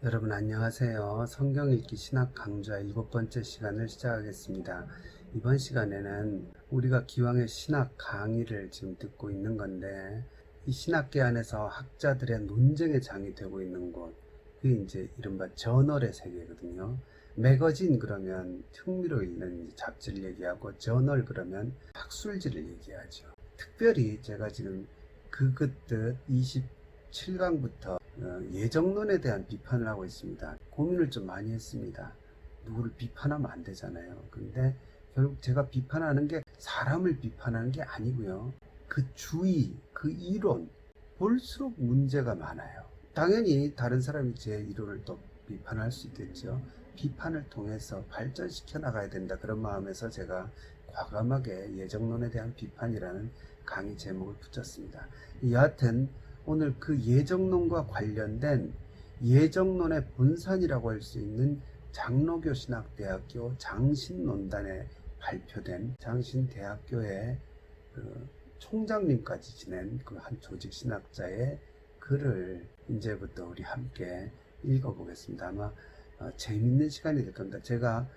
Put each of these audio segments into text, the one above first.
여러분 안녕하세요. 성경 읽기 신학 강좌 7번째 시간을 시작하겠습니다. 이번 시간에는 우리가 기왕의 신학 강의를 지금 듣고 있는 건데, 이 신학계 안에서 학자들의 논쟁의 장이 되고 있는 곳, 그게 이제 이른바 저널의 세계거든요. 매거진 그러면 흥미로 읽는 잡지를 얘기하고, 저널 그러면 학술지를 얘기하죠. 특별히 제가 지금 그긋듯 27강부터 예정론에 대한 비판을 하고 있습니다. 고민을 좀 많이 했습니다. 누구를 비판하면 안 되잖아요. 근데 결국 제가 비판하는 게 사람을 비판하는 게 아니고요. 그 주의, 그 이론, 볼수록 문제가 많아요. 당연히 다른 사람이 제 이론을 또 비판할 수 있겠죠. 비판을 통해서 발전시켜 나가야 된다. 그런 마음에서 제가 과감하게 예정론에 대한 비판이라는 강의 제목을 붙였습니다. 여하튼 오늘 그 예정론과 관련된 예정론의 본산이라고 할 수 있는 장로교 신학대학교 장신논단에 발표된 장신대학교의 그 총장님까지 지낸 그 한 조직 신학자의 글을 이제부터 우리 함께 읽어보겠습니다. 아마 재밌는 시간이 될 겁니다. 제가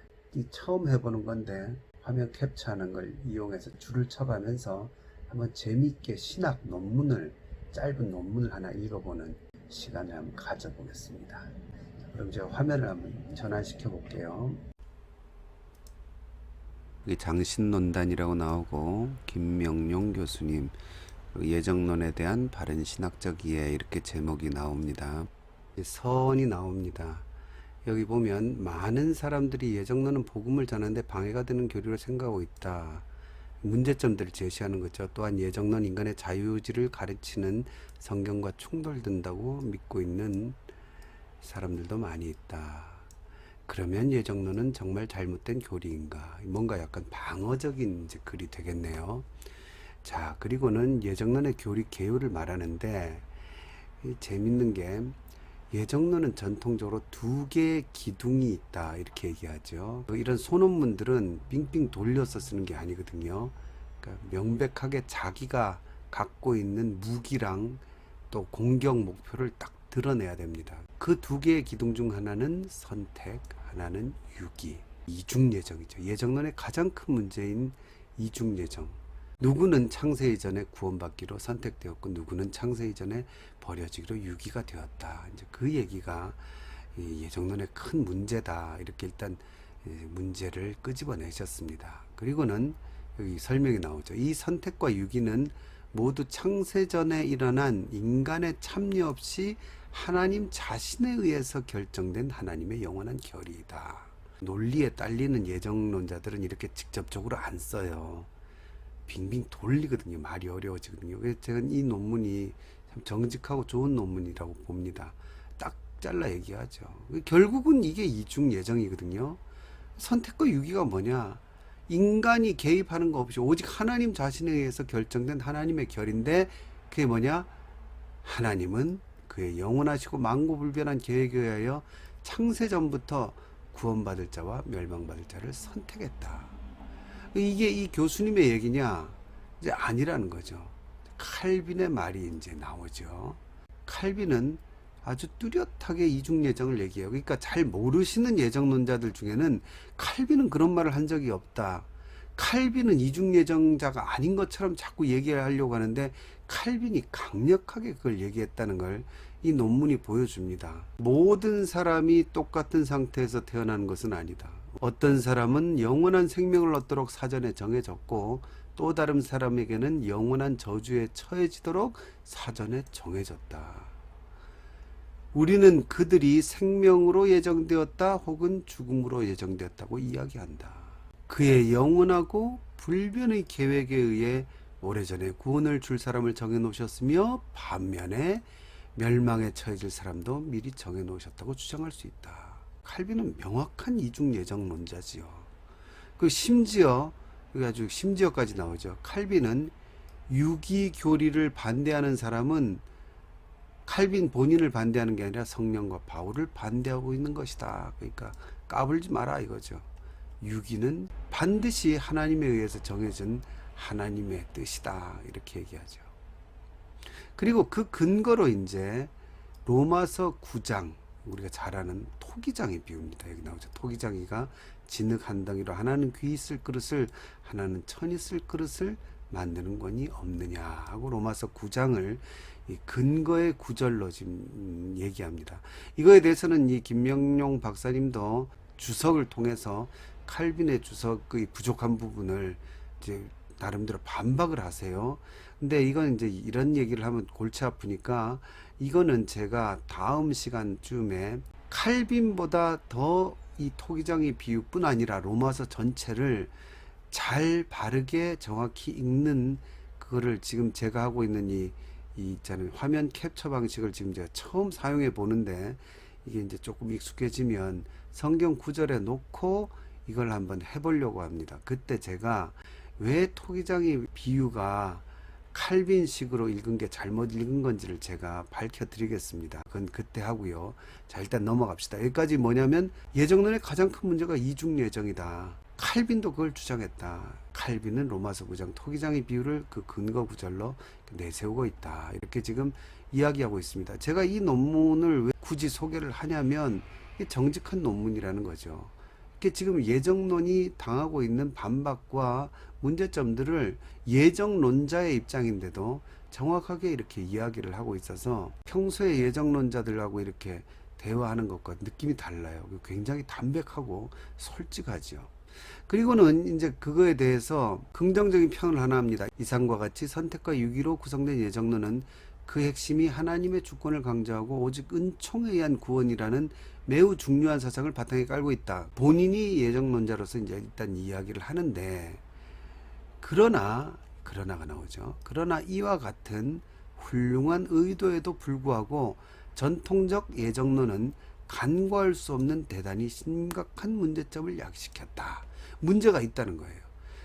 처음 해보는 건데 화면 캡처하는 걸 이용해서 줄을 쳐가면서 한번 재미있게 신학 논문을, 짧은 논문을 하나 읽어보는 시간을 한번 가져보겠습니다. 그럼 제가 화면을 한번 전환시켜 볼게요. 여기 장신논단이라고 나오고 김명용 교수님 예정론에 대한 바른 신학적 이해, 이렇게 제목이 나옵니다. 서원이 나옵니다. 여기 보면 많은 사람들이 예정론은 복음을 전하는데 방해가 되는 교리로 생각하고 있다. 문제점들을 제시하는 거죠. 또한 예정론 인간의 자유의지를 가르치는 성경과 충돌된다고 믿고 있는 사람들도 많이 있다. 그러면 예정론은 정말 잘못된 교리인가? 뭔가 약간 방어적인 이제 글이 되겠네요. 자, 그리고는 예정론의 교리 개요를 말하는데, 재밌는 게 예정론은 전통적으로 두 개의 기둥이 있다, 이렇게 얘기하죠. 이런 소논문들은 빙빙 돌려서 쓰는 게 아니거든요. 그러니까 명백하게 자기가 갖고 있는 무기랑 또 공격 목표를 딱 드러내야 됩니다. 그 두 개의 기둥 중 하나는 선택, 하나는 유기, 이중예정이죠. 예정론의 가장 큰 문제인 이중예정. 누구는 창세 이전에 구원받기로 선택되었고 누구는 창세 이전에 버려지기로 유기가 되었다. 이제 그 얘기가 예정론의 큰 문제다. 이렇게 일단 문제를 끄집어내셨습니다. 그리고는 여기 설명이 나오죠. 이 선택과 유기는 모두 창세 전에 일어난 인간의 참여 없이 하나님 자신에 의해서 결정된 하나님의 영원한 결의이다. 논리에 딸리는 예정론자들은 이렇게 직접적으로 안 써요. 빙빙 돌리거든요. 말이 어려워지거든요. 그래서 제가 이 논문이 참 정직하고 좋은 논문이라고 봅니다. 딱 잘라 얘기하죠. 결국은 이게 이중 예정이거든요. 선택과 유기가 뭐냐? 인간이 개입하는 거 없이 오직 하나님 자신에 의해서 결정된 하나님의 결인데, 그게 뭐냐? 하나님은 그의 영원하시고 만고불변한 계획에 의하여 창세 전부터 구원받을 자와 멸망받을 자를 선택했다. 이게 이 교수님의 얘기냐? 이제 아니라는 거죠. 칼빈의 말이 이제 나오죠. 칼빈은 아주 뚜렷하게 이중 예정을 얘기해요. 그러니까 잘 모르시는 예정론자들 중에는 칼빈은 그런 말을 한 적이 없다. 칼빈은 이중 예정자가 아닌 것처럼 자꾸 얘기를 하려고 하는데, 칼빈이 강력하게 그걸 얘기했다는 걸 이 논문이 보여줍니다. 모든 사람이 똑같은 상태에서 태어나는 것은 아니다. 어떤 사람은 영원한 생명을 얻도록 사전에 정해졌고, 또 다른 사람에게는 영원한 저주에 처해지도록 사전에 정해졌다. 우리는 그들이 생명으로 예정되었다 혹은 죽음으로 예정되었다고 이야기한다. 그의 영원하고 불변의 계획에 의해 오래전에 구원을 줄 사람을 정해놓으셨으며 반면에 멸망에 처해질 사람도 미리 정해놓으셨다고 주장할 수 있다. 칼빈은 명확한 이중 예정론자지요. 그 심지어 아주 심지어까지 나오죠. 칼빈은 유기 교리를 반대하는 사람은 칼빈 본인을 반대하는 게 아니라 성령과 바울을 반대하고 있는 것이다. 그러니까 까불지 마라 이거죠. 유기는 반드시 하나님에 의해서 정해진 하나님의 뜻이다. 이렇게 얘기하죠. 그리고 그 근거로 이제 로마서 9장 우리가 잘 아는 토기장의 비유입니다. 여기 나오죠. 토기장이가 진흙 한 덩이로 하나는 귀 있을 그릇을 하나는 천 있을 그릇을 만드는 권이 없느냐 하고 로마서 9장을 이 근거의 구절로 지금 얘기합니다. 이거에 대해서는 이 김명용 박사님도 주석을 통해서 칼빈의 주석의 부족한 부분을 이제 나름대로 반박을 하세요. 근데 이건 이제 이런 얘기를 하면 골치 아프니까 이거는 제가 다음 시간쯤에 칼빈보다 더 이 토기장의 비유뿐 아니라 로마서 전체를 잘 바르게 정확히 읽는 그거를 지금 제가 하고 있는 이 있잖아요. 화면 캡처 방식을 지금 제가 처음 사용해 보는데 이게 이제 조금 익숙해지면 성경 구절에 놓고 이걸 한번 해보려고 합니다. 그때 제가 왜 토기장의 비유가 칼빈식으로 읽은 게 잘못 읽은 건지를 제가 밝혀드리겠습니다. 그건 그때 하고요. 자, 일단 넘어갑시다. 여기까지 뭐냐면 예정론의 가장 큰 문제가 이중 예정이다. 칼빈도 그걸 주장했다. 칼빈은 로마서 9장 토기장의 비유를 그 근거 구절로 내세우고 있다. 이렇게 지금 이야기하고 있습니다. 제가 이 논문을 왜 굳이 소개를 하냐면 이게 정직한 논문이라는 거죠. 이게 지금 예정론이 당하고 있는 반박과 문제점들을 예정론자의 입장인데도 정확하게 이렇게 이야기를 하고 있어서 평소에 예정론자들하고 이렇게 대화하는 것과 느낌이 달라요. 굉장히 담백하고 솔직하죠. 그리고는 이제 그거에 대해서 긍정적인 평을 하나 합니다. 이상과 같이 선택과 유기로 구성된 예정론은 그 핵심이 하나님의 주권을 강조하고 오직 은총에 의한 구원이라는 매우 중요한 사상을 바탕에 깔고 있다. 본인이 예정론자로서 이제 일단 이야기를 하는데 그러나가 나오죠. 그러나 이와 같은 훌륭한 의도에도 불구하고 전통적 예정론은 간과할 수 없는 대단히 심각한 문제점을 야기시켰다. 문제가 있다는 거예요.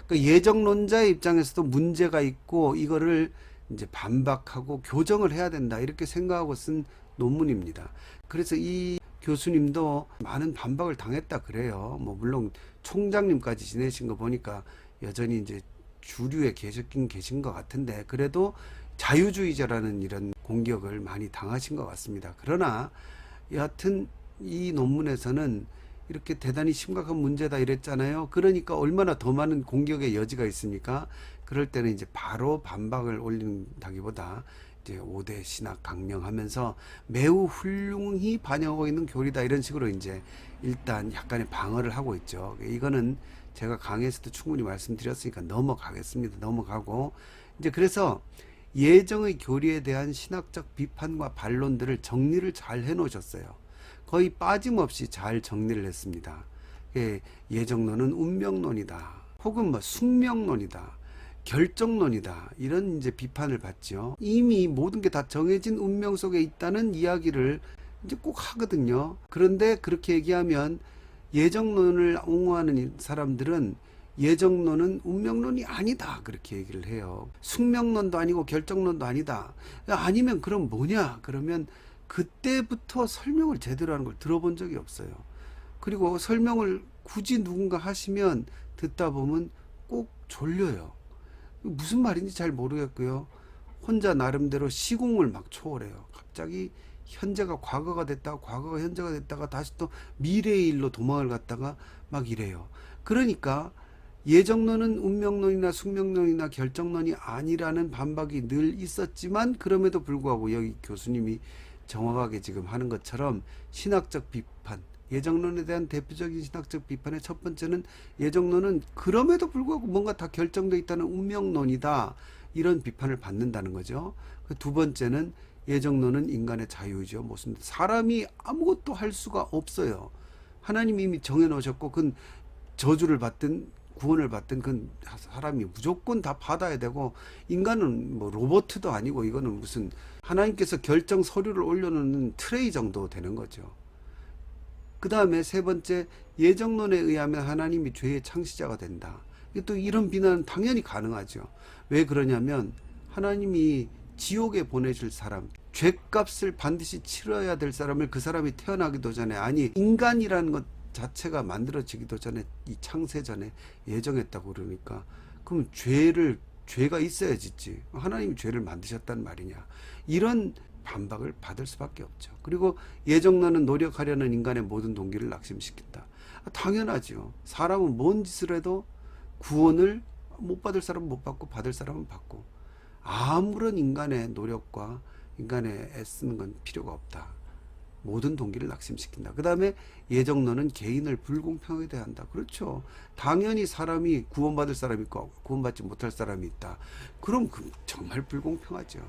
그러니까 예정론자의 입장에서도 문제가 있고 이거를 이제 반박하고 교정을 해야 된다 이렇게 생각하고 쓴 논문입니다. 그래서 이 교수님도 많은 반박을 당했다 그래요. 뭐 물론 총장님까지 지내신 거 보니까 여전히 이제 주류에 계신 것 같은데 그래도 자유주의자라는 이런 공격을 많이 당하신 것 같습니다. 그러나 여하튼 이 논문에서는 이렇게 대단히 심각한 문제다 이랬잖아요. 그러니까 얼마나 더 많은 공격의 여지가 있습니까? 그럴 때는 이제 바로 반박을 올린다기보다 이제 5대 신학 강령하면서 매우 훌륭히 반영하고 있는 교리다 이런 식으로 이제 일단 약간의 방어를 하고 있죠. 이거는 제가 강의에서도 충분히 말씀드렸으니까 넘어가겠습니다. 넘어가고 이제 그래서 예정의 교리에 대한 신학적 비판과 반론들을 정리를 잘 해놓으셨어요. 거의 빠짐없이 잘 정리를 했습니다. 예정론은 운명론이다. 혹은 뭐 숙명론이다. 결정론이다. 이런 이제 비판을 받죠. 이미 모든 게 다 정해진 운명 속에 있다는 이야기를 이제 꼭 하거든요. 그런데 그렇게 얘기하면 예정론을 옹호하는 사람들은 예정론은 운명론이 아니다 그렇게 얘기를 해요. 숙명론도 아니고 결정론도 아니다. 아니면 그럼 뭐냐? 그러면 그때부터 설명을 제대로 하는 걸 들어본 적이 없어요. 그리고 설명을 굳이 누군가 하시면 듣다 보면 꼭 졸려요. 무슨 말인지 잘 모르겠고요. 혼자 나름대로 시공을 막 초월해요. 갑자기 현재가 과거가 됐다가 과거가 현재가 됐다가 다시 또 미래의 일로 도망을 갔다가 막 이래요. 그러니까 예정론은 운명론이나 숙명론이나 결정론이 아니라는 반박이 늘 있었지만 그럼에도 불구하고 여기 교수님이 정확하게 지금 하는 것처럼 신학적 비판, 예정론에 대한 대표적인 신학적 비판의 첫 번째는 예정론은 그럼에도 불구하고 뭔가 다 결정되어 있다는 운명론이다. 이런 비판을 받는다는 거죠. 두 번째는 예정론은 인간의 자유죠. 무슨 사람이 아무것도 할 수가 없어요. 하나님이 이미 정해놓으셨고 그건 저주를 받든 구원을 받든 그건 사람이 무조건 다 받아야 되고 인간은 뭐 로봇도 아니고 이거는 무슨 하나님께서 결정 서류를 올려놓는 트레이 정도 되는 거죠. 그 다음에 세 번째 예정론에 의하면 하나님이 죄의 창시자가 된다. 또 이런 비난은 당연히 가능하죠. 왜 그러냐면 하나님이 지옥에 보내실 사람, 죄값을 반드시 치러야 될 사람을 그 사람이 태어나기도 전에 아니 인간이라는 것 자체가 만들어지기도 전에 이 창세 전에 예정했다고 그러니까 그럼 죄가 있어야지 하나님이 죄를 만드셨단 말이냐 이런 반박을 받을 수밖에 없죠. 그리고 예정론은 노력하려는 인간의 모든 동기를 낙심시킨다. 당연하죠. 사람은 뭔 짓을 해도 구원을 못 받을 사람은 못 받고 받을 사람은 받고, 아무런 인간의 노력과 인간의 애쓰는 건 필요가 없다. 모든 동기를 낙심시킨다. 그 다음에 예정론은 개인을 불공평하게 대한다. 그렇죠. 당연히 사람이 구원받을 사람이 있고 구원받지 못할 사람이 있다. 그럼 정말 불공평하죠.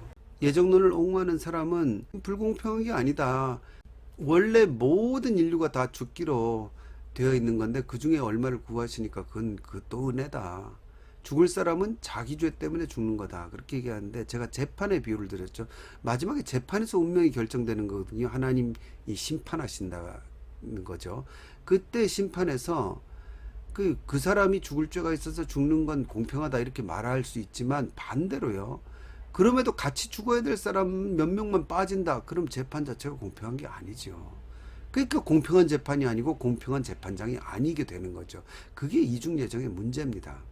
예정론을 옹호하는 사람은 불공평한 게 아니다. 원래 모든 인류가 다 죽기로 되어 있는 건데 그 중에 얼마를 구하시니까 그건 또 은혜다. 죽을 사람은 자기 죄 때문에 죽는 거다. 그렇게 얘기하는데, 제가 재판의 비유를 드렸죠. 마지막에 재판에서 운명이 결정되는 거거든요. 하나님이 심판하신다는 거죠. 그때 심판에서 그 사람이 죽을 죄가 있어서 죽는 건 공평하다 이렇게 말할 수 있지만, 반대로요. 그럼에도 같이 죽어야 될 사람 몇 명만 빠진다. 그럼 재판 자체가 공평한 게 아니죠. 그러니까 공평한 재판이 아니고 공평한 재판장이 아니게 되는 거죠. 그게 이중 예정의 문제입니다.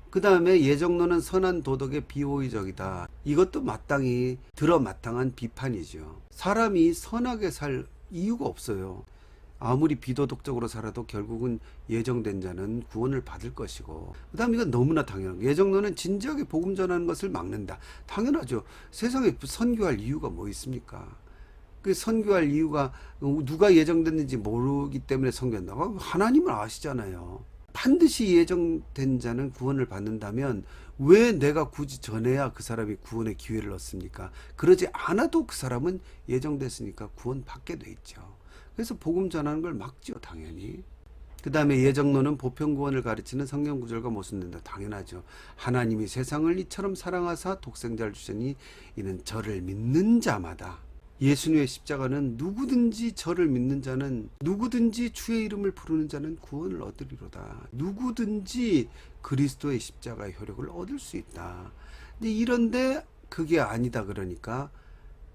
그 다음에 예정론은 선한 도덕의 비호의적이다. 이것도 마땅히 들어마땅한 비판이죠. 사람이 선하게 살 이유가 없어요. 아무리 비도덕적으로 살아도 결국은 예정된 자는 구원을 받을 것이고, 그 다음에 이건 너무나 당연한 거예요. 예정론은 진지하게 복음 전하는 것을 막는다. 당연하죠. 세상에 선교할 이유가 뭐 있습니까? 그 선교할 이유가 누가 예정됐는지 모르기 때문에 선교한다고? 하나님은 아시잖아요. 반드시 예정된 자는 구원을 받는다면 왜 내가 굳이 전해야 그 사람이 구원의 기회를 얻습니까? 그러지 않아도 그 사람은 예정됐으니까 구원 받게 돼 있죠. 그래서 복음 전하는 걸 막죠, 당연히. 그 다음에 예정론은 보편구원을 가르치는 성경 구절과 모순된다. 당연하죠. 하나님이 세상을 이처럼 사랑하사 독생자를 주시니 이는 저를 믿는 자마다, 예수님의 십자가는 누구든지 저를 믿는 자는, 누구든지 주의 이름을 부르는 자는 구원을 얻으리로다. 누구든지 그리스도의 십자가의 효력을 얻을 수 있다. 근데 이런데 그게 아니다 그러니까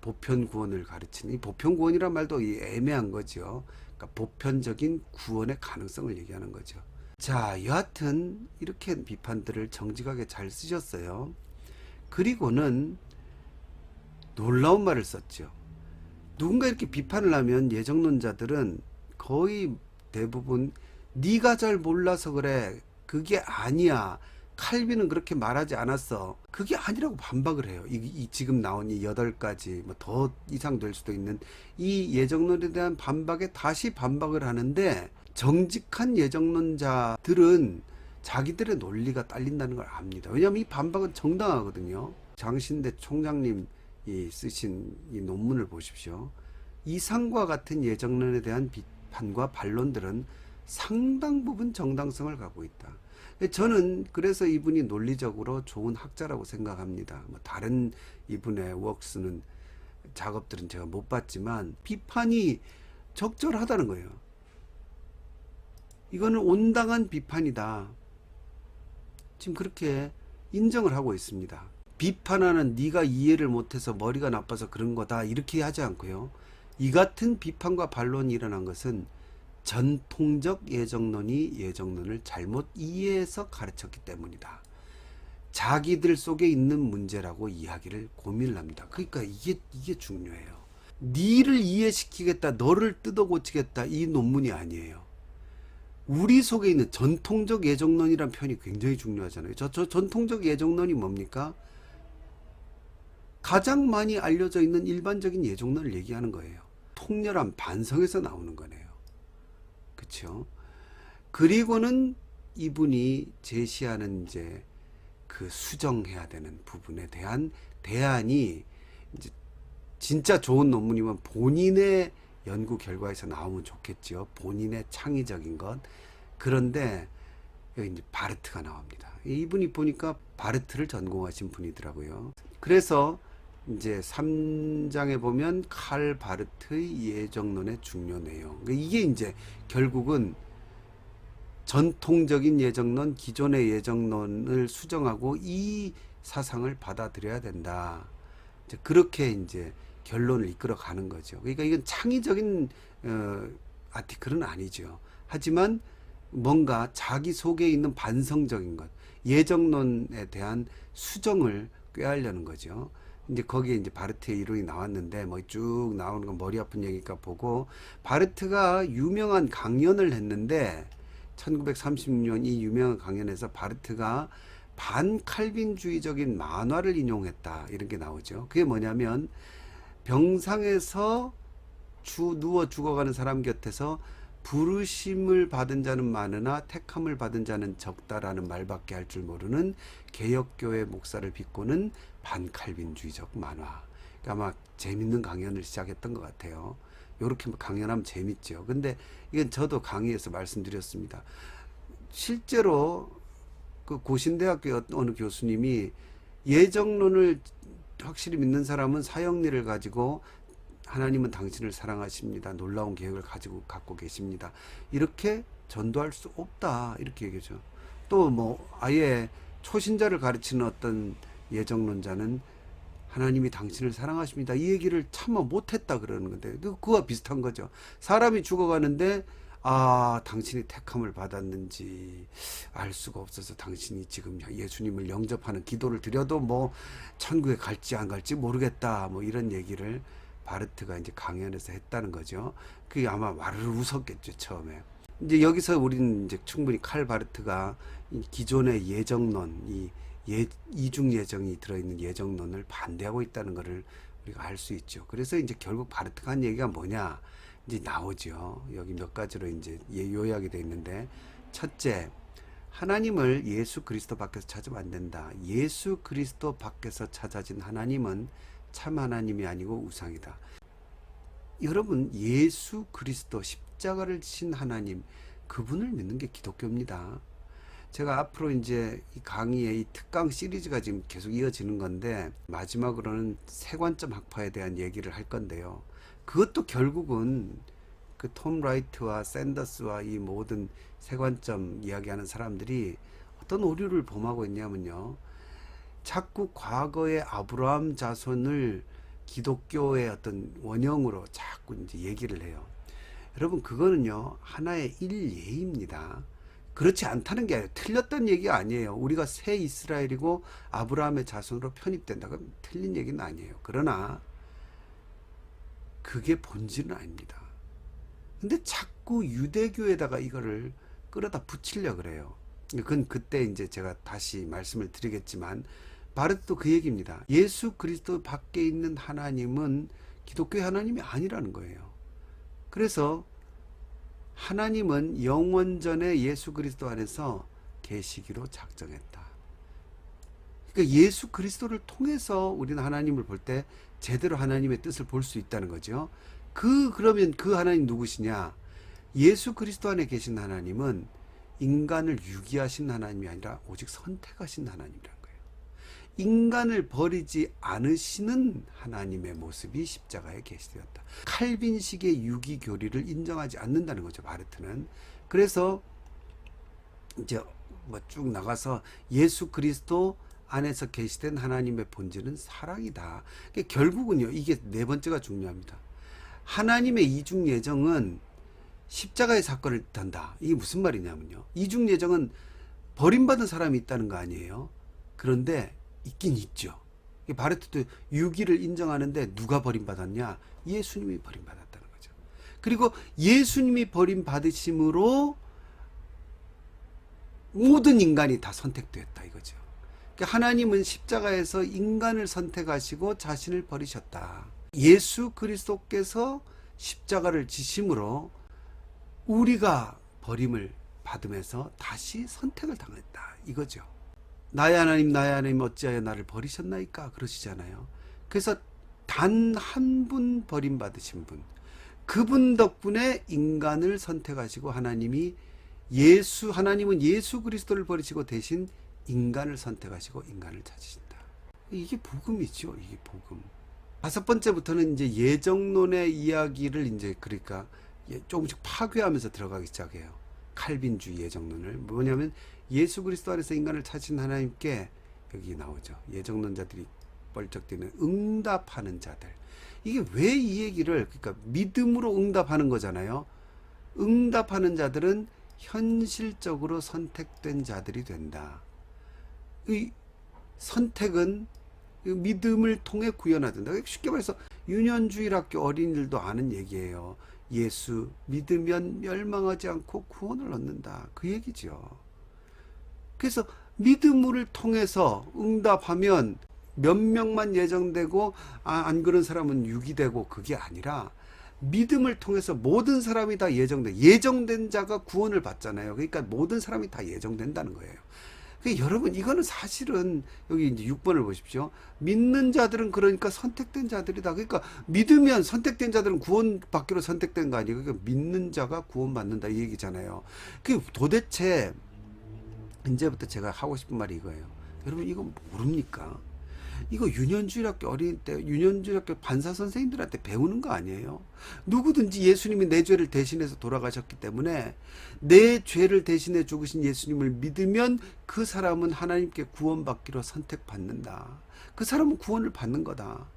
보편 구원을 가르치는, 이 보편 구원이란 말도 애매한 거죠. 그러니까 보편적인 구원의 가능성을 얘기하는 거죠. 자, 여하튼 이렇게 비판들을 정직하게 잘 쓰셨어요. 그리고는 놀라운 말을 썼죠. 누군가 이렇게 비판을 하면 예정론자들은 거의 대부분 네가 잘 몰라서 그래, 그게 아니야, 칼빈은 그렇게 말하지 않았어, 그게 아니라고 반박을 해요. 이 지금 나온 이 8가지 뭐 더 이상 될 수도 있는 이 예정론에 대한 반박에 다시 반박을 하는데, 정직한 예정론자들은 자기들의 논리가 딸린다는 걸 압니다. 왜냐하면 이 반박은 정당하거든요. 장신대 총장님 이 쓰신 이 논문을 보십시오. 이상과 같은 예정론에 대한 비판과 반론들은 상당 부분 정당성을 갖고 있다. 저는 그래서 이분이 논리적으로 좋은 학자라고 생각합니다. 뭐 다른 이분의 웍스는, 작업들은 제가 못 봤지만 비판이 적절하다는 거예요. 이거는 온당한 비판이다. 지금 그렇게 인정을 하고 있습니다. 비판하는 네가 이해를 못해서 머리가 나빠서 그런 거다 이렇게 하지 않고요. 이 같은 비판과 반론이 일어난 것은 전통적 예정론이 예정론을 잘못 이해해서 가르쳤기 때문이다. 자기들 속에 있는 문제라고 이야기를 고민을 합니다. 그러니까 이게 중요해요. 니를 이해시키겠다, 너를 뜯어 고치겠다, 이 논문이 아니에요. 우리 속에 있는 전통적 예정론이란 표현이 굉장히 중요하잖아요. 저 전통적 예정론이 뭡니까? 가장 많이 알려져 있는 일반적인 예정론을 얘기하는 거예요. 통렬한 반성에서 나오는 거네요. 그렇죠? 그리고는 이분이 제시하는 이제 그 수정해야 되는 부분에 대한 대안이, 이제 진짜 좋은 논문이면 본인의 연구 결과에서 나오면 좋겠죠. 본인의 창의적인 것. 그런데 여기 이제 바르트가 나옵니다. 이분이 보니까 바르트를 전공하신 분이더라고요. 그래서 이제 3장에 보면 칼 바르트의 예정론의 중요 내용. 이게 이제 결국은 전통적인 예정론, 기존의 예정론을 수정하고 이 사상을 받아들여야 된다. 이제 그렇게 이제 결론을 이끌어 가는 거죠. 그러니까 이건 창의적인 아티클은 아니죠. 하지만 뭔가 자기 속에 있는 반성적인 것, 예정론에 대한 수정을 꾀하려는 거죠. 이제 거기에 이제 바르트의 이론이 나왔는데 뭐 쭉 나오는 건 머리 아픈 얘기니까 보고, 바르트가 유명한 강연을 했는데 1936년 이 유명한 강연에서 바르트가 반칼빈주의적인 만화를 인용했다 이런 게 나오죠. 그게 뭐냐면 병상에서 누워 죽어가는 사람 곁에서 부르심을 받은 자는 많으나 택함을 받은 자는 적다라는 말밖에 할 줄 모르는 개혁교회 목사를 비꼬는 반칼빈주의적 만화. 그러니까 아마 재밌는 강연을 시작했던 것 같아요. 요렇게 강연하면 재밌죠. 근데 이건 저도 강의에서 말씀드렸습니다. 실제로 그 고신대학교 어느 교수님이 예정론을 확실히 믿는 사람은 사형리를 가지고 하나님은 당신을 사랑하십니다. 놀라운 계획을 갖고 계십니다. 이렇게 전도할 수 없다. 이렇게 얘기하죠. 또 뭐 아예 초신자를 가르치는 어떤 예정론자는 하나님이 당신을 사랑하십니다. 이 얘기를 차마 못했다 그러는 건데 그거와 비슷한 거죠. 사람이 죽어가는데 당신이 택함을 받았는지 알 수가 없어서 당신이 지금 예수님을 영접하는 기도를 드려도 뭐 천국에 갈지 안 갈지 모르겠다. 뭐 이런 얘기를 바르트가 이제 강연에서 했다는 거죠. 그게 아마 와르르 웃었겠죠, 처음에. 이제 여기서 우리는 이제 충분히 칼 바르트가 기존의 예정론, 이중 예정이 들어있는 예정론을 반대하고 있다는 것을 우리가 알 수 있죠. 그래서 이제 결국 바르트가 한 얘기가 뭐냐, 이제 나오죠. 여기 몇 가지로 이제 요약이 되어 있는데, 첫째, 하나님을 예수 그리스도 밖에서 찾으면 안 된다. 예수 그리스도 밖에서 찾아진 하나님은 참 하나님이 아니고 우상이다. 여러분, 예수 그리스도 십자가를 지신 하나님, 그분을 믿는 게 기독교입니다. 제가 앞으로 이제 이 강의의 이 특강 시리즈가 지금 계속 이어지는 건데, 마지막으로는 세관점 학파에 대한 얘기를 할 건데요. 그것도 결국은 그 톰 라이트와 샌더스와 이 모든 세관점 이야기하는 사람들이 어떤 오류를 범하고 있냐면요. 자꾸 과거의 아브라함 자손을 기독교의 어떤 원형으로 자꾸 이제 얘기를 해요. 여러분, 그거는요, 하나의 일예입니다. 그렇지 않다는 게 아니에요. 틀렸다는 얘기가 아니에요. 우리가 새 이스라엘이고 아브라함의 자손으로 편입된다. 그럼 틀린 얘기는 아니에요. 그러나 그게 본질은 아닙니다. 근데 자꾸 유대교에다가 이거를 끌어다 붙이려고 그래요. 그건 그때 이제 제가 다시 말씀을 드리겠지만, 바르트도 그 얘기입니다. 예수 그리스도 밖에 있는 하나님은 기독교의 하나님이 아니라는 거예요. 그래서 하나님은 영원전에 예수 그리스도 안에서 계시기로 작정했다. 그러니까 예수 그리스도를 통해서 우리는 하나님을 볼 때 제대로 하나님의 뜻을 볼 수 있다는 거죠. 그러면 그 하나님 누구시냐? 예수 그리스도 안에 계신 하나님은 인간을 유기하신 하나님이 아니라 오직 선택하신 하나님이라는 거예요. 인간을 버리지 않으시는 하나님의 모습이 십자가에 계시되었다. 칼빈식의 유기 교리를 인정하지 않는다는 거죠, 바르트는. 그래서 이제 뭐 쭉 나가서 예수 그리스도 안에서 계시된 하나님의 본질은 사랑이다. 그러니까 결국은요, 이게 네 번째가 중요합니다. 하나님의 이중 예정은 십자가의 사건을 뜻한다. 이게 무슨 말이냐면요, 이중 예정은 버림받은 사람이 있다는 거 아니에요. 그런데 있긴 있죠. 바르트도 유기를 인정하는데 누가 버림받았냐? 예수님이 버림받았다는 거죠. 그리고 예수님이 버림받으심으로 모든 인간이 다 선택되었다 이거죠. 그러니까 하나님은 십자가에서 인간을 선택하시고 자신을 버리셨다. 예수 그리스도께서 십자가를 지심으로 우리가 버림을 받으면서 다시 선택을 당했다 이거죠. 나의 하나님 어찌하여 나를 버리셨나이까 그러시잖아요. 그래서 단 한 분 버림받으신 분, 그분 덕분에 인간을 선택하시고 하나님은 예수 그리스도를 버리시고 대신 인간을 선택하시고 인간을 찾으신다. 이게 복음이죠. 이게 복음. 다섯 번째부터는 이제 예정론의 이야기를 이제 그러니까 조금씩 파괴하면서 들어가기 시작해요. 칼빈주의 예정론을. 뭐냐면 예수 그리스도 안에서 인간을 찾으신 하나님께, 여기 나오죠, 예정론자들이 뻘쩍뛰는 응답하는 자들. 이게 왜 이 얘기를, 그러니까 믿음으로 응답하는 거잖아요. 응답하는 자들은 현실적으로 선택된 자들이 된다. 이 선택은 믿음을 통해 구현하된다. 쉽게 말해서 유년주일학교 어린이들도 아는 얘기예요. 예수 믿으면 멸망하지 않고 구원을 얻는다. 그 얘기죠. 그래서 믿음을 통해서 응답하면 몇 명만 예정되고 안 그런 사람은 유기되고, 그게 아니라 믿음을 통해서 모든 사람이 다 예정된 자가 구원을 받잖아요. 그러니까 모든 사람이 다 예정된다는 거예요. 그러니까 여러분, 이거는 사실은 여기 이제 6번을 보십시오. 믿는 자들은 그러니까 선택된 자들이다. 그러니까 믿으면 선택된 자들은 구원받기로 선택된 거 아니에요. 그러니까 믿는 자가 구원받는다 이 얘기잖아요. 그 도대체 이제부터 제가 하고 싶은 말이 이거예요. 여러분, 이거 모릅니까? 이거 유년주일학교 어린이 때 유년주일학교 반사 선생님들한테 배우는 거 아니에요? 누구든지 예수님이 내 죄를 대신해서 돌아가셨기 때문에 내 죄를 대신해 죽으신 예수님을 믿으면 그 사람은 하나님께 구원받기로 선택받는다. 그 사람은 구원을 받는 거다.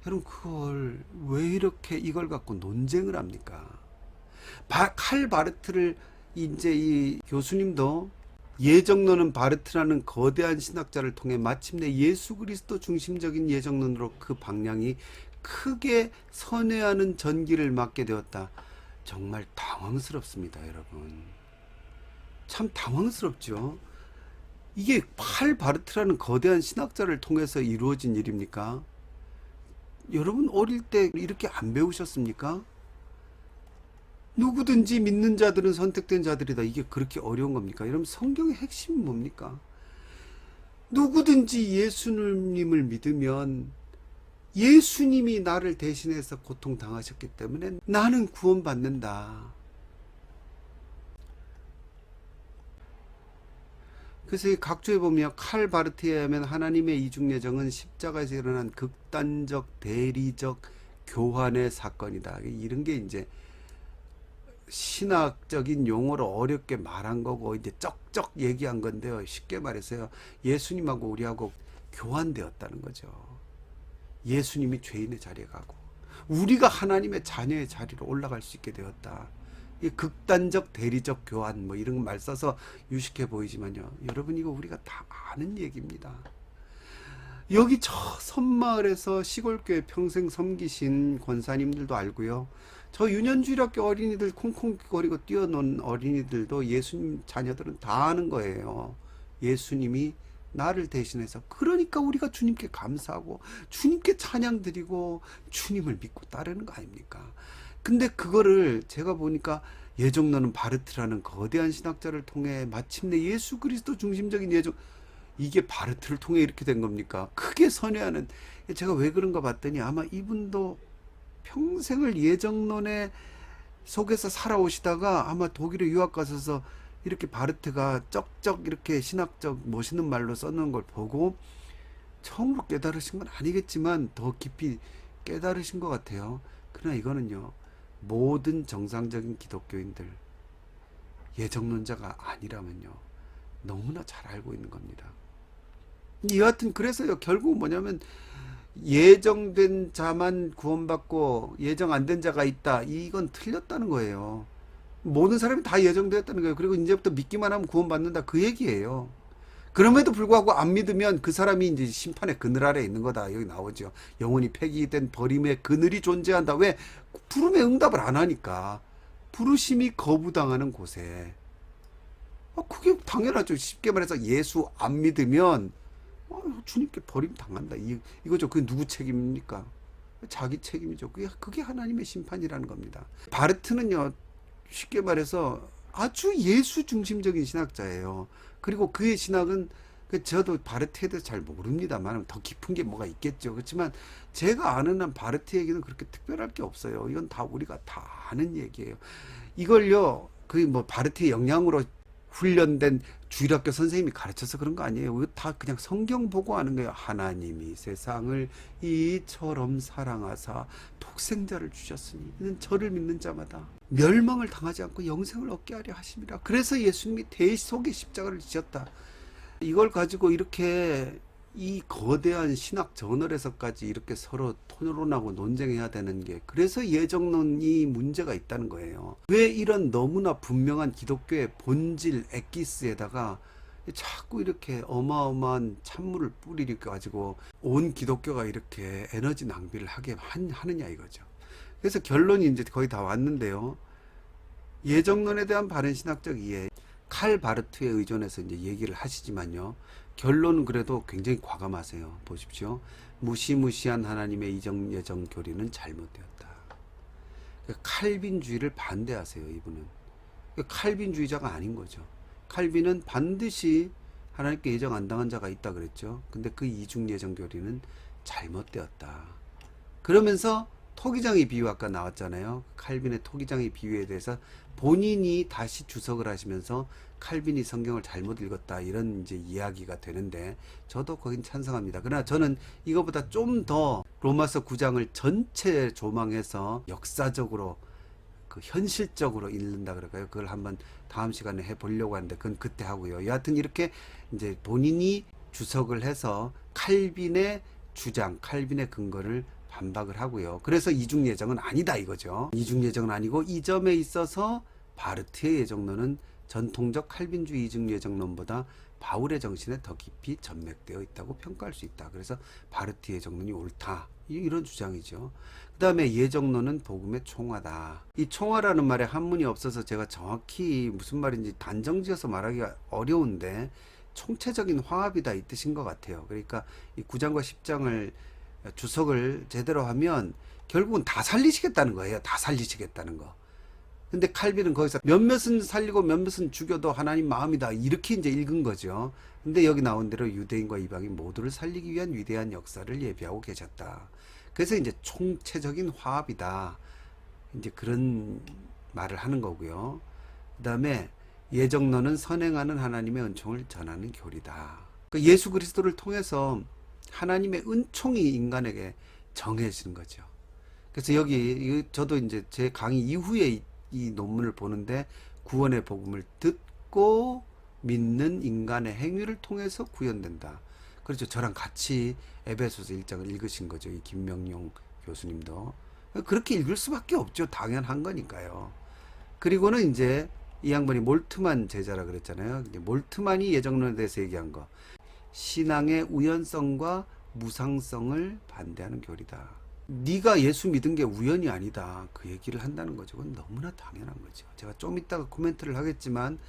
여러분, 그걸 왜 이렇게 이걸 갖고 논쟁을 합니까? 칼 바르트를 이제 이 교수님도 예정론은 바르트라는 거대한 신학자를 통해 마침내 예수 그리스도 중심적인 예정론으로 그 방향이 크게 선회하는 전기를 맞게 되었다. 정말 당황스럽습니다, 여러분. 참 당황스럽죠. 이게 칼 바르트라는 거대한 신학자를 통해서 이루어진 일입니까? 여러분, 어릴 때 이렇게 안 배우셨습니까? 누구든지 믿는 자들은 선택된 자들이다. 이게 그렇게 어려운 겁니까? 여러분, 성경의 핵심이 뭡니까? 누구든지 예수님을 믿으면 예수님이 나를 대신해서 고통당하셨기 때문에 나는 구원받는다. 그래서 이 각주에 보면 칼 바르트에 의하면 하나님의 이중 예정은 십자가에서 일어난 극단적 대리적 교환의 사건이다. 이런 게 이제 신학적인 용어로 어렵게 말한 거고 이제 쩍쩍 얘기한 건데요. 쉽게 말해서요, 예수님하고 우리하고 교환되었다는 거죠. 예수님이 죄인의 자리에 가고 우리가 하나님의 자녀의 자리로 올라갈 수 있게 되었다. 이 극단적 대리적 교환 뭐 이런 말 써서 유식해 보이지만요, 여러분, 이거 우리가 다 아는 얘기입니다. 여기 저 섬마을에서 시골교회 평생 섬기신 권사님들도 알고요, 저 유년주일학교 어린이들 콩콩거리고 뛰어노는 어린이들도 예수님 자녀들은 다 아는 거예요. 예수님이 나를 대신해서, 그러니까 우리가 주님께 감사하고 주님께 찬양 드리고 주님을 믿고 따르는 거 아닙니까? 근데 그거를 제가 보니까 예정론은 바르트라는 거대한 신학자를 통해 마침내 예수 그리스도 중심적인 예정, 이게 바르트를 통해 이렇게 된 겁니까? 크게 선회하는, 제가 왜 그런가 봤더니 아마 이분도 평생을 예정론의 속에서 살아오시다가 아마 독일에 유학 가셔서 이렇게 바르트가 쩍쩍 이렇게 신학적 멋있는 말로 써놓은 걸 보고 처음으로 깨달으신 건 아니겠지만 더 깊이 깨달으신 것 같아요. 그러나 이거는요, 모든 정상적인 기독교인들 예정론자가 아니라면요, 너무나 잘 알고 있는 겁니다. 여하튼 그래서요, 결국 뭐냐면 예정된 자만 구원받고 예정 안 된 자가 있다, 이건 틀렸다는 거예요. 모든 사람이 다 예정되었다는 거예요. 그리고 이제부터 믿기만 하면 구원받는다, 그 얘기예요. 그럼에도 불구하고 안 믿으면 그 사람이 이제 심판의 그늘 아래에 있는 거다, 여기 나오죠. 영원히 폐기된 버림의 그늘이 존재한다. 왜? 부름에 응답을 안 하니까. 부르심이 거부당하는 곳에. 그게 당연하죠. 쉽게 말해서 예수 안 믿으면 주님께 버림 당한다, 이거죠. 그게 누구 책임입니까? 자기 책임이죠. 그게 하나님의 심판이라는 겁니다. 바르트는요, 쉽게 말해서 아주 예수 중심적인 신학자예요. 그리고 그의 신학은, 저도 바르트에 대해서 잘 모릅니다만 더 깊은 게 뭐가 있겠죠. 그렇지만 제가 아는 한 바르트 얘기는 그렇게 특별할 게 없어요. 이건 다 우리가 다 아는 얘기예요. 이걸요, 바르트의 영향으로 훈련된 주일학교 선생님이 가르쳐서 그런 거 아니에요. 이거 다 그냥 성경 보고 하는 거예요. 하나님이 세상을 이처럼 사랑하사 독생자를 주셨으니 이는 저를 믿는 자마다 멸망을 당하지 않고 영생을 얻게 하려 하심이라. 그래서 예수님이 대속의 십자가를 지셨다. 이걸 가지고 이렇게 이 거대한 신학 저널에서까지 이렇게 서로 토론하고 논쟁해야 되는 게, 그래서 예정론이 문제가 있다는 거예요. 왜 이런 너무나 분명한 기독교의 본질 엑기스에다가 자꾸 이렇게 어마어마한 찬물을 뿌리려 가지고 온 기독교가 이렇게 에너지 낭비를 하느냐 이거죠. 그래서 결론이 이제 거의 다 왔는데요. 예정론에 대한 바른 신학적 이해, 칼 바르트에 의존해서 이제 얘기를 하시지만요. 결론은 그래도 굉장히 과감하세요. 보십시오. 무시무시한 하나님의 이정 예정 교리는 잘못되었다. 칼빈주의를 반대하세요, 이분은. 칼빈주의자가 아닌 거죠. 칼빈은 반드시 하나님께 예정 안 당한 자가 있다 그랬죠. 근데 그 이중 예정 교리는 잘못되었다. 그러면서 토기장의 비유 아까 나왔잖아요. 칼빈의 토기장의 비유에 대해서 본인이 다시 주석을 하시면서 칼빈이 성경을 잘못 읽었다 이런 이제 이야기가 되는데 저도 거긴 찬성합니다. 그러나 저는 이거보다 좀 더 로마서 9장을 전체 조망해서 역사적으로 그 현실적으로 읽는다 그럴까요? 그걸 한번 다음 시간에 해보려고 하는데 그건 그때 하고요. 여하튼 이렇게 이제 본인이 주석을 해서 칼빈의 주장, 칼빈의 근거를 반박을 하고요. 그래서 이중 예정은 아니다 이거죠. 이중 예정은 아니고 이 점에 있어서 바르트의 예정론은 전통적 칼빈주의 이중 예정론보다 바울의 정신에 더 깊이 전맥되어 있다고 평가할 수 있다. 그래서 바르트의 예정론이 옳다. 이런 주장이죠. 그 다음에 예정론은 복음의 총화다. 이 총화라는 말에 한문이 없어서 제가 정확히 무슨 말인지 단정지어서 말하기가 어려운데 총체적인 화합이다 이 뜻인 것 같아요. 그러니까 이 9장과 10장을 주석을 제대로 하면 결국은 다 살리시겠다는 거예요. 다 살리시겠다는 거. 근데 칼빈은 거기서 몇몇은 살리고 몇몇은 죽여도 하나님 마음이다. 이렇게 이제 읽은 거죠. 근데 여기 나온 대로 유대인과 이방인 모두를 살리기 위한 위대한 역사를 예비하고 계셨다. 그래서 이제 총체적인 화합이다. 이제 그런 말을 하는 거고요. 그 다음에 예정론은 선행하는 하나님의 은총을 전하는 교리다. 그러니까 예수 그리스도를 통해서 하나님의 은총이 인간에게 정해지는 거죠. 그래서 여기 저도 이제 제 강의 이후에 이 논문을 보는데 구원의 복음을 듣고 믿는 인간의 행위를 통해서 구현된다. 그렇죠. 저랑 같이 에베소서 1장을 읽으신 거죠. 이 김명용 교수님도. 그렇게 읽을 수밖에 없죠. 당연한 거니까요. 그리고는 이제 이 양반이 몰트만 제자라 그랬잖아요. 몰트만이 예정론에 대해서 얘기한 거. 신앙의 우연성과 무상성을 반대하는 교리다. 네가 예수 믿은 게 우연이 아니다. 그 얘기를 한다는 거죠. 그건 너무나 당연한 거죠. 제가 좀 이따가 코멘트를 하겠지만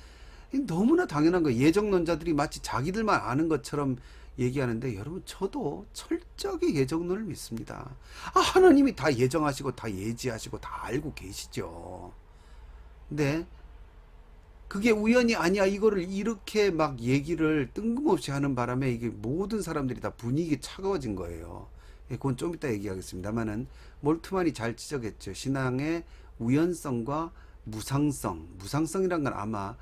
너무나 당연한 거예요. 예정론자들이 마치 자기들만 아는 것처럼 얘기하는데 여러분 저도 철저하게 예정론을 믿습니다. 하나님이 다 예정하시고 다 예지하시고 다 알고 계시죠. 근데 그게 우연이 아니야. 이거를 이렇게 막 얘기를 뜬금없이 하는 바람에 이게 모든 사람들이 다 분위기 차가워진 거예요. 그건 좀 이따 얘기하겠습니다만은 몰트만이 잘 지적했죠. 신앙의 우연성과 무상성. 무상성이란 건 아마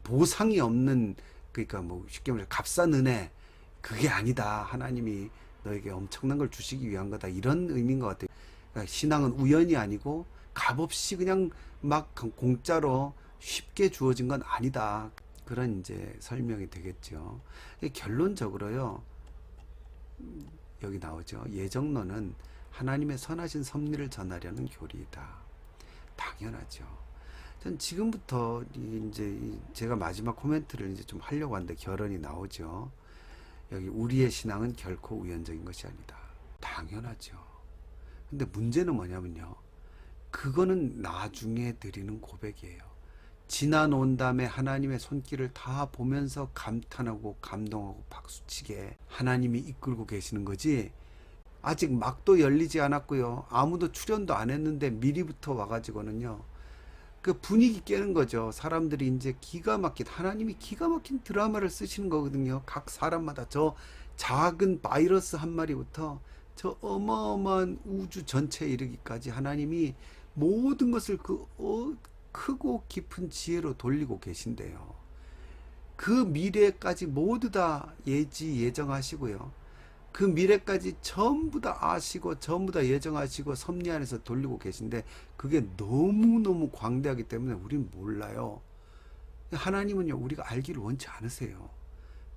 보상이 없는 그러니까 뭐 쉽게 말해 값싼 은혜 그게 아니다. 하나님이 너에게 엄청난 걸 주시기 위한 거다. 이런 의미인 것 같아요. 그러니까 신앙은 우연이 아니고 값없이 그냥 막 공짜로 쉽게 주어진 건 아니다. 그런 이제 설명이 되겠죠. 결론적으로요. 여기 나오죠. 예정론은 하나님의 선하신 섭리를 전하려는 교리이다. 당연하죠. 전 지금부터 이제 제가 마지막 코멘트를 이제 좀 하려고 하는데 결론이 나오죠. 여기 우리의 신앙은 결코 우연적인 것이 아니다. 당연하죠. 근데 문제는 뭐냐면요. 그거는 나중에 드리는 고백이에요. 지나놓은 다음에 하나님의 손길을 다 보면서 감탄하고 감동하고 박수치게 하나님이 이끌고 계시는 거지. 아직 막도 열리지 않았고요. 아무도 출연도 안 했는데 미리부터 와가지고는요. 그 분위기 깨는 거죠. 사람들이 이제 기가 막힌 하나님이 기가 막힌 드라마를 쓰시는 거거든요. 각 사람마다 저 작은 바이러스 한 마리부터 저 어마어마한 우주 전체에 이르기까지 하나님이 모든 것을 크고 깊은 지혜로 돌리고 계신데요. 그 미래까지 모두 다 예정하시고요. 그 미래까지 전부 다 아시고 전부 다 예정하시고 섭리 안에서 돌리고 계신데 그게 너무너무 광대하기 때문에 우린 몰라요. 하나님은요 우리가 알기를 원치 않으세요.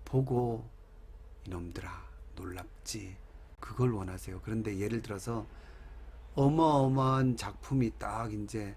보고 이놈들아 놀랍지 그걸 원하세요. 그런데 예를 들어서 어마어마한 작품이 딱 이제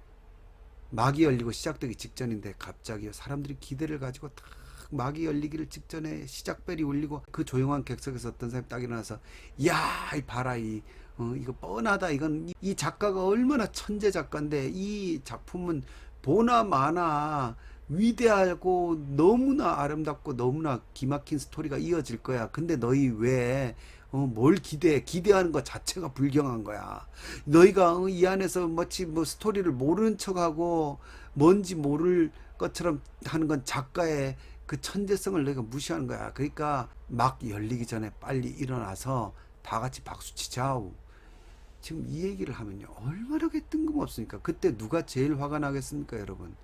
막이 열리고 시작되기 직전인데 갑자기 사람들이 기대를 가지고 다 막이 열리기를 직전에 시작벨이 울리고 그 조용한 객석에서 어떤 사람이 딱 일어나서 야, 이 봐라 이거 뻔하다. 이건 이 작가가 얼마나 천재 작가인데 이 작품은 보나 마나 위대하고 너무나 아름답고 너무나 기막힌 스토리가 이어질 거야. 근데 너희 왜 뭘 기대하는 것 자체가 불경한 거야. 너희가 이 안에서 마치 뭐 스토리를 모르는 척하고 뭔지 모를 것처럼 하는 건 작가의 그 천재성을 너희가 무시하는 거야. 그러니까 막 열리기 전에 빨리 일어나서 다 같이 박수 치자우. 지금 이 얘기를 하면요, 얼마나 뜬금없으니까. 그때 누가 제일 화가 나겠습니까, 여러분?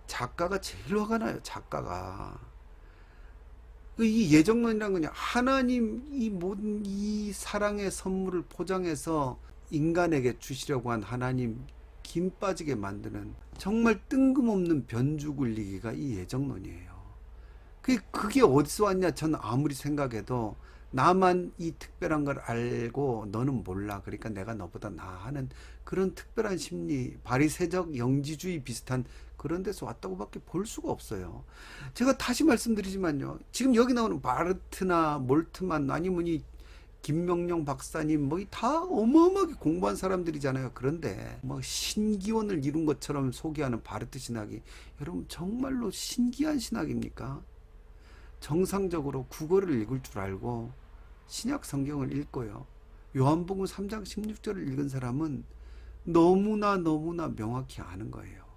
작가가 제일 화가 나요. 작가가. 이 예정론이란 거냐, 하나님 이 모든 이 사랑의 선물을 포장해서 인간에게 주시려고 한 하나님 김 빠지게 만드는 정말 뜬금없는 변주 굴리기가 이 예정론이에요. 그게 어디서 왔냐? 저는 아무리 생각해도 나만 이 특별한 걸 알고 너는 몰라. 그러니까 내가 너보다 나하는 그런 특별한 심리, 바리새적 영지주의 비슷한 그런 데서 왔다고 밖에 볼 수가 없어요. 제가 다시 말씀드리지만요. 지금 여기 나오는 바르트나 몰트만 아니면 이 김명룡 박사님 뭐 다 어마어마하게 공부한 사람들이잖아요. 그런데 뭐 신기원을 이룬 것처럼 소개하는 바르트 신학이 여러분 정말로 신기한 신학입니까? 정상적으로 국어를 읽을 줄 알고 신약 성경을 읽고요. 요한복음 3장 16절을 읽은 사람은 너무나 명확히 아는 거예요.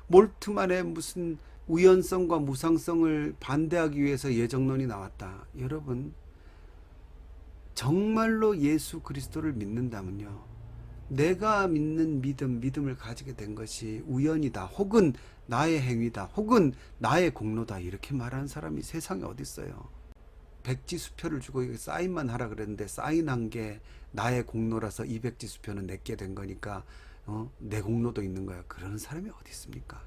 몰트만의 무슨 우연성과 무상성을 반대하기 위해서 예정론이 나왔다. 여러분, 정말로 예수 그리스도를 믿는다면요, 내가 믿는 믿음을 가지게 된 것이 우연이다, 혹은 나의 행위다, 혹은 나의 공로다, 이렇게 말하는 사람이 세상에 어디 있어요? 백지수표를 주고 사인만 하라 그랬는데 사인한 게 나의 공로라서 이 백지수표는 내게 된 거니까 내 공로도 있는 거야. 그런 사람이 어디 있습니까?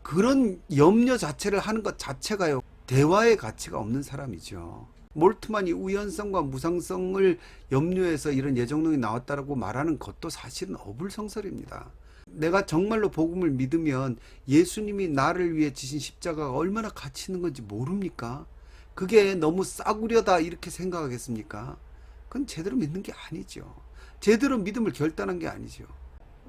그런 염려 자체를 하는 것 자체가요, 대화의 가치가 없는 사람이죠. 몰트만이 우연성과 무상성을 염려해서 이런 예정론이 나왔다라고 말하는 것도 사실은 어불성설입니다. 내가 정말로 복음을 믿으면 예수님이 나를 위해 지신 십자가가 얼마나 가치 있는 건지 모릅니까? 그게 너무 싸구려다 이렇게 생각하겠습니까? 그건 제대로 믿는 게 아니죠. 제대로 믿음을 결단한 게 아니죠.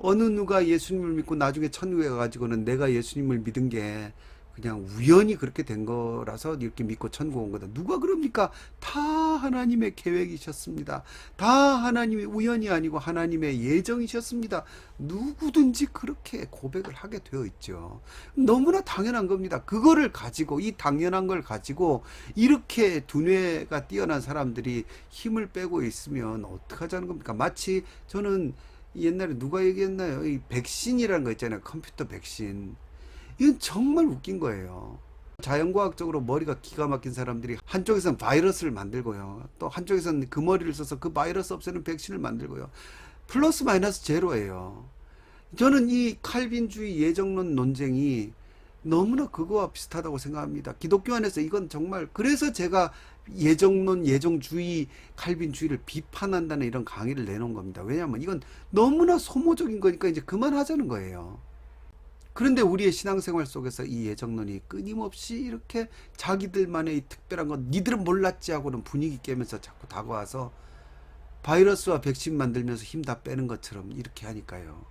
어느 누가 예수님을 믿고 나중에 천국에 가가지고는 내가 예수님을 믿은 게 그냥 우연히 그렇게 된 거라서 이렇게 믿고 천국 온 거다. 누가 그럽니까? 다 하나님의 계획이셨습니다. 다 하나님의 우연이 아니고 하나님의 예정이셨습니다. 누구든지 그렇게 고백을 하게 되어 있죠. 너무나 당연한 겁니다. 그거를 가지고, 이 당연한 걸 가지고 이렇게 두뇌가 뛰어난 사람들이 힘을 빼고 있으면 어떡하자는 겁니까? 마치 저는 옛날에 누가 얘기했나요? 이 백신이라는 거 있잖아요. 컴퓨터 백신. 이건 정말 웃긴 거예요. 자연과학적으로 머리가 기가 막힌 사람들이 한쪽에서는 바이러스를 만들고요, 또 한쪽에서는 그 머리를 써서 그 바이러스 없애는 백신을 만들고요. 플러스 마이너스 제로예요. 저는 이 칼빈주의 예정론 논쟁이 너무나 그거와 비슷하다고 생각합니다. 기독교 안에서 이건 정말, 그래서 제가 예정론, 예정주의, 칼빈주의를 비판한다는 이런 강의를 내놓은 겁니다. 왜냐하면 이건 너무나 소모적인 거니까 이제 그만하자는 거예요. 그런데 우리의 신앙생활 속에서 이 예정론이 끊임없이 이렇게 자기들만의 이 특별한 건 니들은 몰랐지 하고는 분위기 깨면서 자꾸 다가와서 바이러스와 백신 만들면서 힘 다 빼는 것처럼 이렇게 하니까요.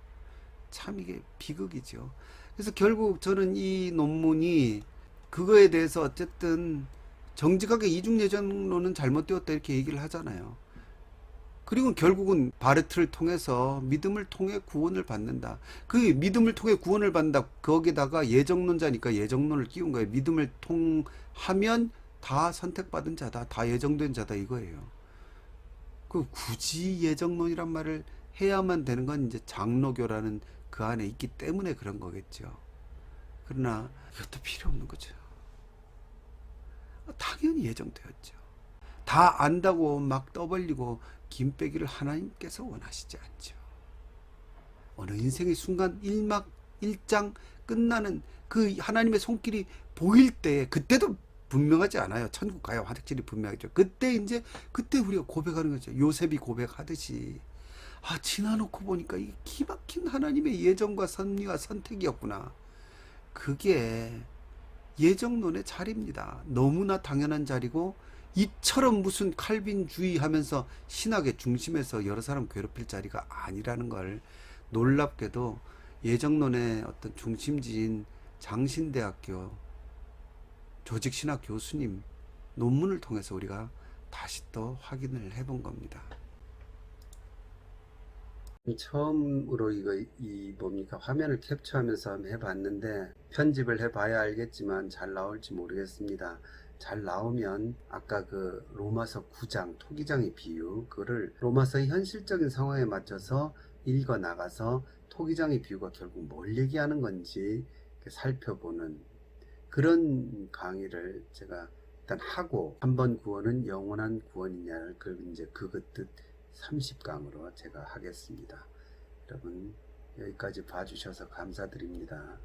참 이게 비극이죠. 그래서 결국 저는 이 논문이 그거에 대해서 어쨌든 정직하게 이중예정론은 잘못되었다 이렇게 얘기를 하잖아요. 그리고 결국은 바르트를 통해서 믿음을 통해 구원을 받는다. 그 믿음을 통해 구원을 받는다. 거기다가 예정론자니까 예정론을 끼운 거예요. 믿음을 통하면 다 선택받은 자다, 다 예정된 자다, 이거예요. 그 굳이 예정론이란 말을 해야만 되는 건 이제 장로교라는 그 안에 있기 때문에 그런 거겠죠. 그러나 이것도 필요 없는 거죠. 당연히 예정되었죠. 다 안다고 막 떠벌리고 김 빼기를 하나님께서 원하시지 않죠. 어느 인생의 순간 일막 일장 끝나는 그 하나님의 손길이 보일 때에, 그때도 분명하지 않아요. 천국 가야 확실히 분명하죠. 그때 우리가 고백하는 거죠. 요셉이 고백하듯이, 지나놓고 보니까 이게 기막힌 하나님의 예정과 섭리와 선택이었구나. 그게 예정론의 자리입니다. 너무나 당연한 자리고, 이처럼 무슨 칼빈주의 하면서 신학의 중심에서 여러 사람 괴롭힐 자리가 아니라는 걸, 놀랍게도 예정론의 어떤 중심지인 장신대학교 조직신학 교수님 논문을 통해서 우리가 다시 또 확인을 해본 겁니다. 처음으로 이 뭡니까, 화면을 캡처하면서 한번 해봤는데, 편집을 해봐야 알겠지만 잘 나올지 모르겠습니다. 잘 나오면 아까 그 로마서 9장 토기장의 비유, 그거를 로마서의 현실적인 상황에 맞춰서 읽어 나가서 토기장의 비유가 결국 뭘 얘기하는 건지 살펴보는 그런 강의를 제가 일단 하고, 한 번 구원은 영원한 구원이냐를 이제 그것 뜻 30강으로 제가 하겠습니다. 여러분, 여기까지 봐주셔서 감사드립니다.